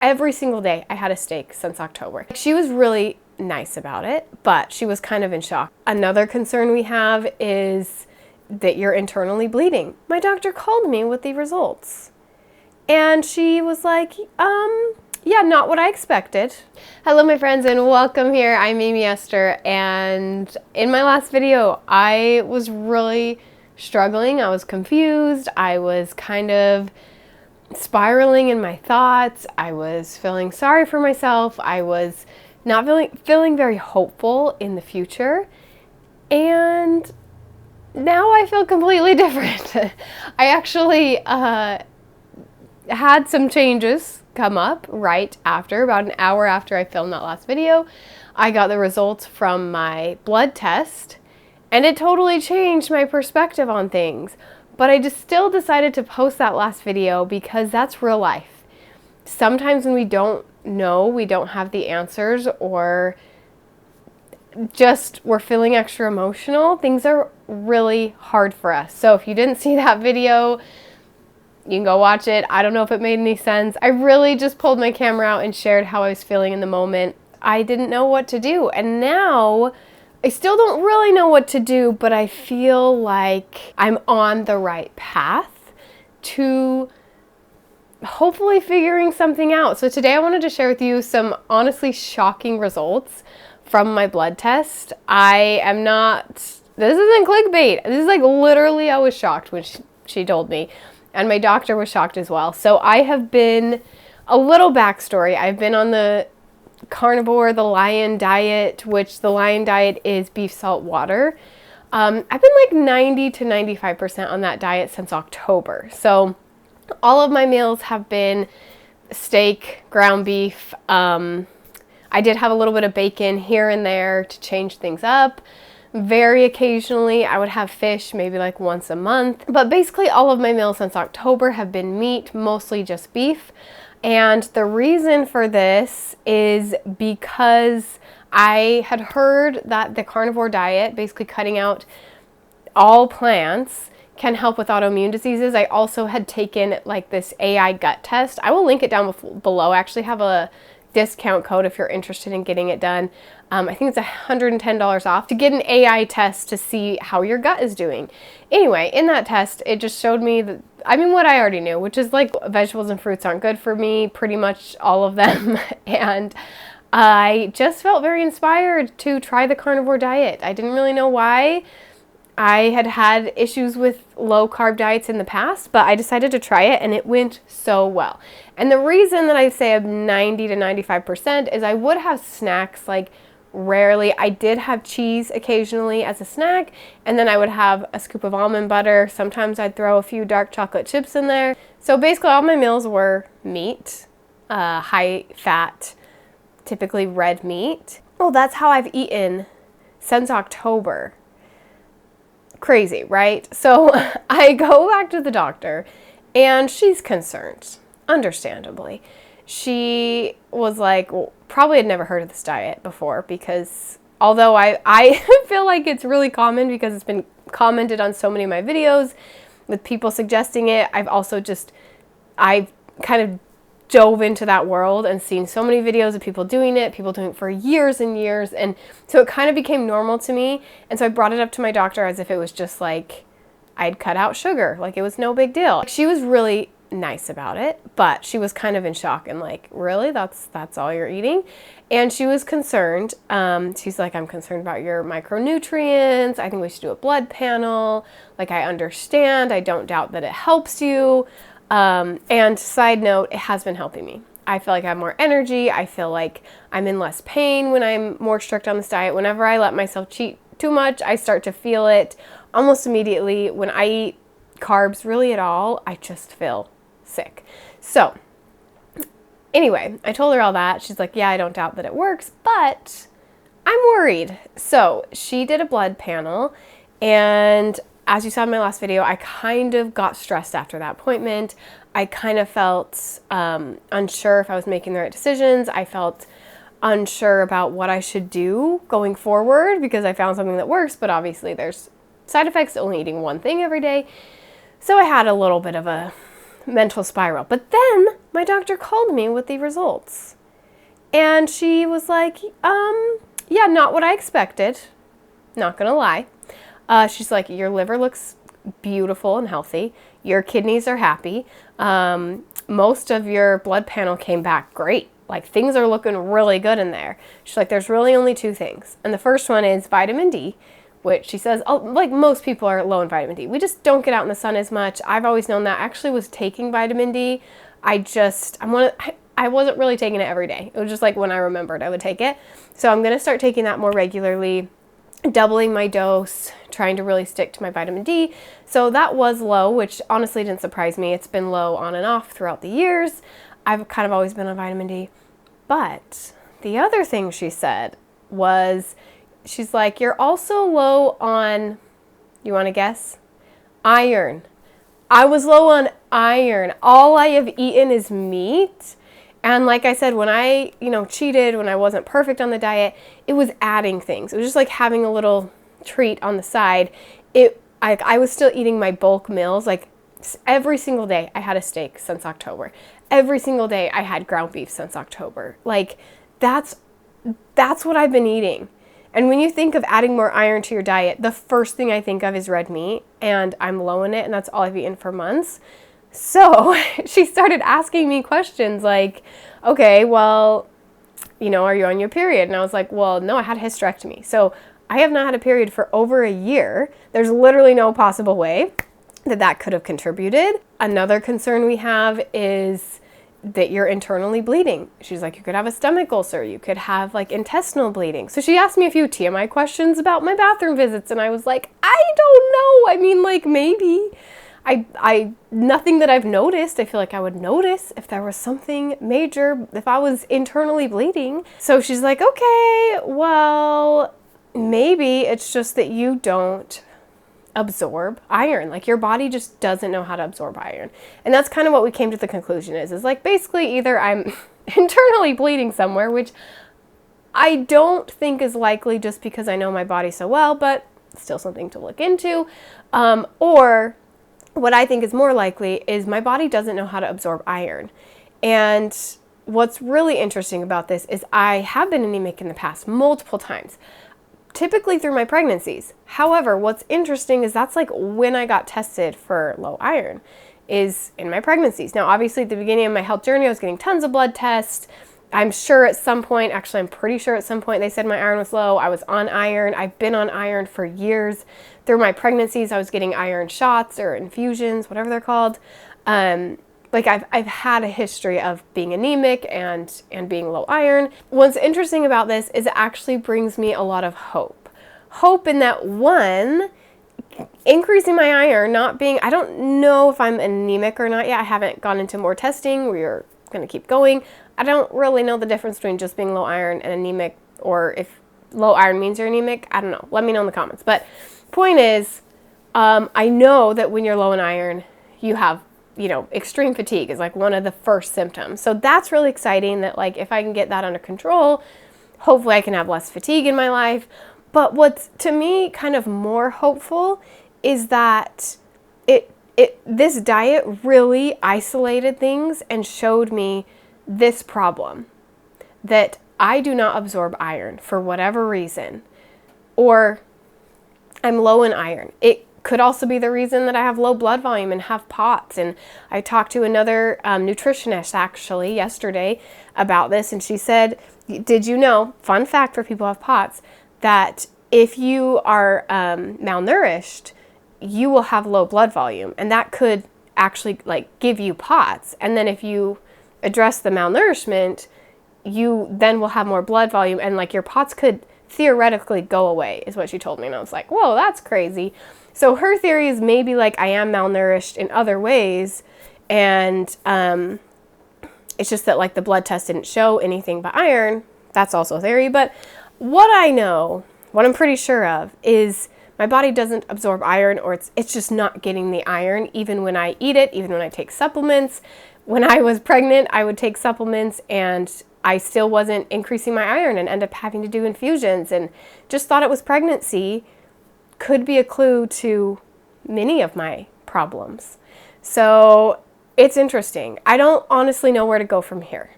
Every single day I had a steak since October. She was really nice about it, but she was kind of in shock. Another concern we have is that you're internally bleeding. My doctor called me with the results and she was like, yeah, not what I expected. Hello, my friends, and welcome here. I'm Aimee Esther, and in my last video, I was really struggling. I was confused. I was kind of spiraling in my thoughts. I was feeling sorry for myself. I was not feeling very hopeful in the future. And now I feel completely different. I actually had some changes come up right after, about an hour after I filmed that last video. I got the results from my blood test, and it totally changed my perspective on things. But I just still decided to post that last video because that's real life. Sometimes when we don't know, we don't have the answers, or just we're feeling extra emotional, things are really hard for us. So if you didn't see that video, you can go watch it. I don't know if it made any sense. I really just pulled my camera out and shared how I was feeling in the moment. I didn't know what to do. And now I still don't really know what to do, but I feel like I'm on the right path to hopefully figuring something out. So today I wanted to share with you some honestly shocking results from my blood test. This isn't clickbait. This is like literally I was shocked when she told me. And my doctor was shocked as well. So I have been, a little backstory, I've been on the Carnivore, the Lion Diet, which the Lion Diet is beef, salt, water. I've been like 90 to 95% on that diet since October. So all of my meals have been steak, ground beef. I did have a little bit of bacon here and there to change things up. Very occasionally I would have fish, maybe like once a month. But basically all of my meals since October have been meat, mostly just beef. And the reason for this is because I had heard that the carnivore diet, basically cutting out all plants, can help with autoimmune diseases. I also had taken like this AI gut test. I will link it down below. I actually have a discount code if you're interested in getting it done. I think it's $110 off to get an AI test to see how your gut is doing. Anyway, in that test, it just showed me that, what I already knew, which is like vegetables and fruits aren't good for me, pretty much all of them. And I just felt very inspired to try the carnivore diet. I didn't really know why. I had had issues with low carb diets in the past, but I decided to try it and it went so well. And the reason that I say I'm 90 to 95% is I would have snacks like rarely. I did have cheese occasionally as a snack, and then I would have a scoop of almond butter. Sometimes I'd throw a few dark chocolate chips in there. So basically all my meals were meat, high fat, typically red meat. Well, that's how I've eaten since October. Crazy, right? So I go back to the doctor and she's concerned, understandably. She was like, well, probably had never heard of this diet before, because although I feel like it's really common because it's been commented on so many of my videos with people suggesting it. I've kind of dove into that world and seen so many videos of people doing it for years and years. And so it kind of became normal to me. And so I brought it up to my doctor as if it was just like I'd cut out sugar, like it was no big deal. She was really nice about it, but she was kind of in shock and like, really? That's all you're eating? And she was concerned. She's like, I'm concerned about your micronutrients. I think we should do a blood panel. Like, I understand. I don't doubt that it helps you. And side note, it has been helping me. I feel like I have more energy. I feel like I'm in less pain when I'm more strict on this diet. Whenever I let myself cheat too much, I start to feel it almost immediately. When I eat carbs really at all, I just feel sick. So anyway, I told her all that. She's like, yeah, I don't doubt that it works, but I'm worried. So she did a blood panel, and as you saw in my last video, I kind of got stressed after that appointment. I kind of felt unsure if I was making the right decisions. I felt unsure about what I should do going forward because I found something that works, but obviously there's side effects to only eating one thing every day. So I had a little bit of a mental spiral. But then my doctor called me with the results. And she was like, yeah, not what I expected. Not gonna lie. She's like, your liver looks beautiful and healthy. Your kidneys are happy. Most of your blood panel came back great. Like, things are looking really good in there. She's like, there's really only 2 things. And the first one is vitamin D, which she says, oh, like most people are low in vitamin D. We just don't get out in the sun as much. I've always known that. I actually was taking vitamin D. I wasn't really taking it every day. It was just like when I remembered I would take it. So I'm going to start taking that more regularly, doubling my dose, trying to really stick to my vitamin D. So that was low, which honestly didn't surprise me. It's been low on and off throughout the years. I've kind of always been on vitamin D. But the other thing she said was, she's like, you're also low on, you want to guess? Iron. I was low on iron. All I have eaten is meat. And like I said, when I, cheated, when I wasn't perfect on the diet, it was adding things. It was just like having a little treat on the side. I was still eating my bulk meals. Like, every single day I had a steak since October. Every single day I had ground beef since October. Like, that's what I've been eating. And when you think of adding more iron to your diet, the first thing I think of is red meat, and I'm low in it, and that's all I've eaten for months. So she started asking me questions like, okay, well, are you on your period? And I was like, well, no, I had a hysterectomy. So I have not had a period for over a year. There's literally no possible way that could have contributed. Another concern we have is that you're internally bleeding. She's like, you could have a stomach ulcer. You could have like intestinal bleeding. So she asked me a few TMI questions about my bathroom visits. And I was like, I don't know. I mean, like, maybe. I nothing that I've noticed. I feel like I would notice if there was something major, if I was internally bleeding. So she's like, okay, well, maybe it's just that you don't absorb iron. Like, your body just doesn't know how to absorb iron. And that's kind of what we came to the conclusion is like, basically either I'm internally bleeding somewhere, which I don't think is likely just because I know my body so well, but still something to look into. Or what I think is more likely is my body doesn't know how to absorb iron. And what's really interesting about this is I have been anemic in the past multiple times, typically through my pregnancies. However, what's interesting is that's like when I got tested for low iron is in my pregnancies. Now, obviously at the beginning of my health journey, I was getting tons of blood tests. I'm sure at some point, actually I'm pretty sure at some point they said my iron was low. I was on iron. I've been on iron for years. Through my pregnancies, I was getting iron shots or infusions, whatever they're called. Like I've had a history of being anemic and being low iron. What's interesting about this is it actually brings me a lot of hope. Hope in that, one, increasing my iron, I don't know if I'm anemic or not yet. I haven't gone into more testing. We're going to keep going. I don't really know the difference between just being low iron and anemic, or if low iron means you're anemic. I don't know. Let me know in the comments. But point is, I know that when you're low in iron, you have, extreme fatigue is like one of the first symptoms. So that's really exciting that, like, if I can get that under control, hopefully I can have less fatigue in my life. But what's to me kind of more hopeful is that this diet really isolated things and showed me this problem, that I do not absorb iron for whatever reason, or I'm low in iron. It could also be the reason that I have low blood volume and have POTS. And I talked to another nutritionist actually yesterday about this, and she said, did you know, fun fact for people who have POTS, that if you are malnourished, you will have low blood volume, and that could actually like give you POTS. And then if you address the malnourishment, you then will have more blood volume, and like your POTS could theoretically go away, is what she told me. And I was like, whoa, that's crazy. So her theory is maybe like I am malnourished in other ways, and it's just that like the blood test didn't show anything but iron. That's also a theory. But what I know, what I'm pretty sure of, is my body doesn't absorb iron, or it's just not getting the iron even when I eat it, even when I take supplements. When I was pregnant, I would take supplements and I still wasn't increasing my iron and end up having to do infusions, and just thought it was pregnancy. Could be a clue to many of my problems. So it's interesting. I don't honestly know where to go from here.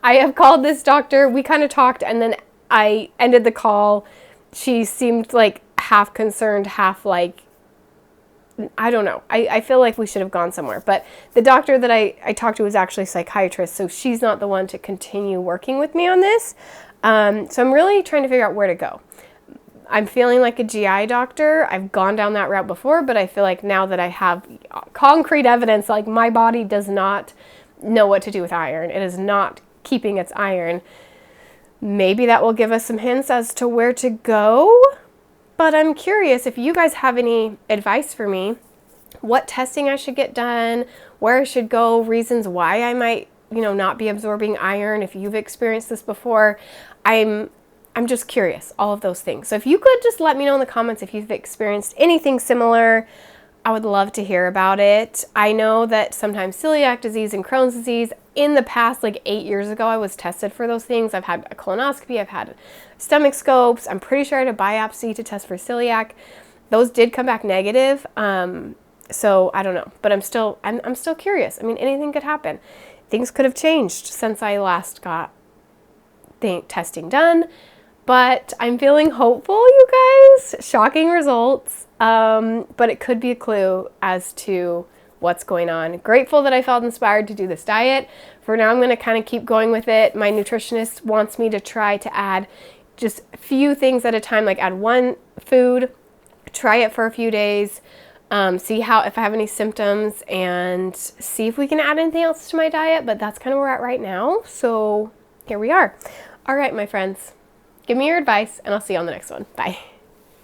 I have called this doctor. We kind of talked, and then I ended the call. She seemed like half concerned, half like, I don't know. I feel like we should have gone somewhere. But the doctor that I talked to was actually a psychiatrist, so she's not the one to continue working with me on this. So I'm really trying to figure out where to go. I'm feeling like a GI doctor. I've gone down that route before, but I feel like now that I have concrete evidence, like my body does not know what to do with iron. It is not keeping its iron. Maybe that will give us some hints as to where to go. But I'm curious if you guys have any advice for me, what testing I should get done, where I should go, reasons why I might, not be absorbing iron. If you've experienced this before, I'm just curious, all of those things. So if you could just let me know in the comments if you've experienced anything similar, I would love to hear about it. I know that sometimes celiac disease and Crohn's disease, in the past, like 8 years ago, I was tested for those things. I've had a colonoscopy, I've had stomach scopes. I'm pretty sure I had a biopsy to test for celiac. Those did come back negative. So I don't know, but I'm still curious. I mean, anything could happen. Things could have changed since I last got testing done, but I'm feeling hopeful, you guys. Shocking results, but it could be a clue as to what's going on. Grateful that I felt inspired to do this diet. For now, I'm going to kind of keep going with it. My nutritionist wants me to try to add just a few things at a time, like add one food, try it for a few days, see if I have any symptoms, and see if we can add anything else to my diet. But that's kind of where we're at right now. So here we are. All right, my friends, give me your advice, and I'll see you on the next one. Bye.